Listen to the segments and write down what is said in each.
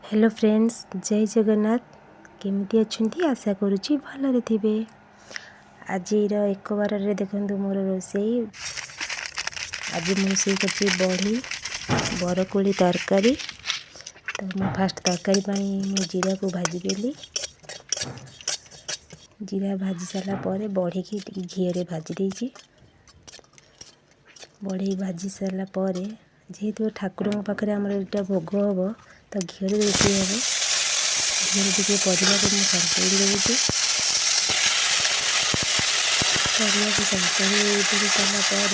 Hello friends, जय जगन्नाथ। केमिति अच्छी आशा करुँची भलरे थे। आज एक बार देखो मोर रोसई। आज रोसई कर बड़ी बरकोली तरकारी। तो मैं फास्ट तरकारी जीरा को भाजीदेली। जीरा भाजी सारापर बड़ी की घी भाजी देची। बड़ी भाजी सारापर जेहेतु ठाकुर पाखे आमर यहाँ भोग हम तो घी रोषे हम। घी टे परिवा को संतुली देवी। परिवा को संतुली दे सारापर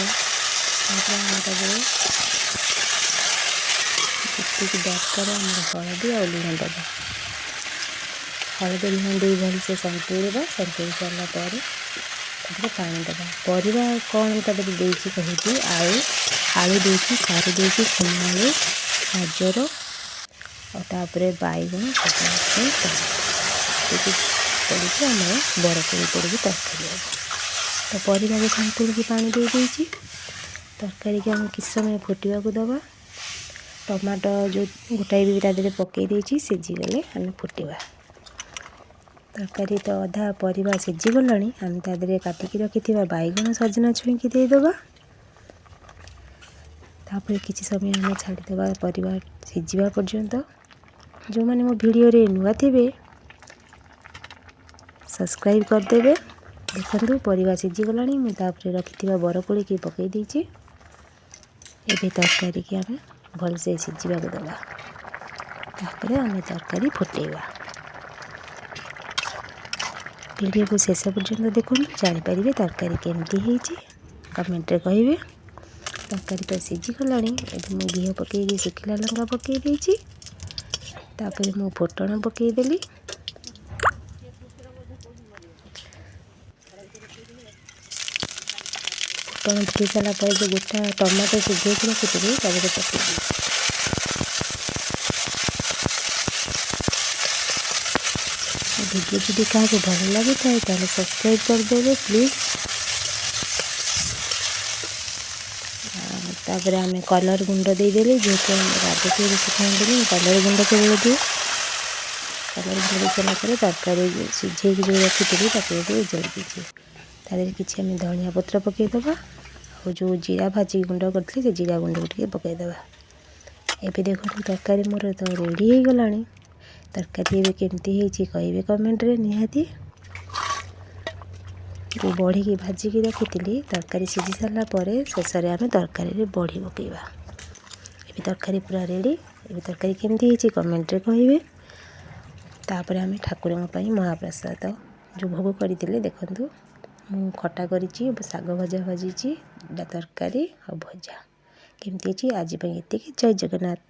जी दरकार हलदी और लुण दबा। हलदी लुण दे भलसे संतुला। संतुली सारापर पानी दबा। परिवा कौन देती कहूँ आलू आलू देती सारू देती खमालू गाजर और तापर बैगन पड़ी आम बरकोली पड़ी तरकारी हम। तो परिवा को संतुल पानी दे देती। तरकारी की आम किस समय फुटा को दबा। टमाटो जो गोटाए भी तादे पकई देती सीझीगले आम फुटा। तरकारी तो अधा परिवा सीझीगला आम तादे काटिकी रखी बैगन सजना छुई देदेबा। तापर किसी समय आम छाड़ीदे परिवा सीझा पर्यंत। जो मैंने मो वीडियो रे नुआ थे सब्सक्राइब करदे। देखो परिवा सीझीगला मुझे रखी बरकोली की पकई देची। एबे तरकारी की आम भलसे सीझा को दबा। तापर आम तरकारी फुटेबा। वीडियो को शेष पर्यंत देखो जापर तरकारी केमती कमेंट कहे। तरकारी तो सीझीगला मुझे घी पकई शुखिला लंका पकई देची। तापर मु फुटण पकईदेली। फुटण पकई सारापर जो गोटा टमाटो सीझे रखी पकई। वीडियो जब क्या भल लगी था सब्सक्राइब करदे प्लीज। तापर आम कलर गुंड देदेली जेहेतु राजा के बेस खाते कलर गुंड केवल दिए। कलर गुंड दे सारापर तरकारी सीझे जो रखी उजड़ दीजिए। तादेह किसी आम धनिया पत्र पकईदबा और जो जीरा भाजी गुंड करते से जीरा गुंड को पकईदबा। एबे देखो तरकारी मोर तो रेडी हो गला। तरकारी एबे केमती कहे कमेंट रे निहाती। जो बड़ी की भाजिकी रखी तरकारी सीझी सारापर शेष में आम तरकारी बड़ी पकईबा। ये तरकारी पूरा रेडी। ये तरकारी केमती कमेंट रे कहे। तापर आम ठाकुर महाप्रसाद जो भोग करते देखु मु खटा कर शाग भजा भाजी तरकारी और भजा केमती आज ये जय जगन्नाथ।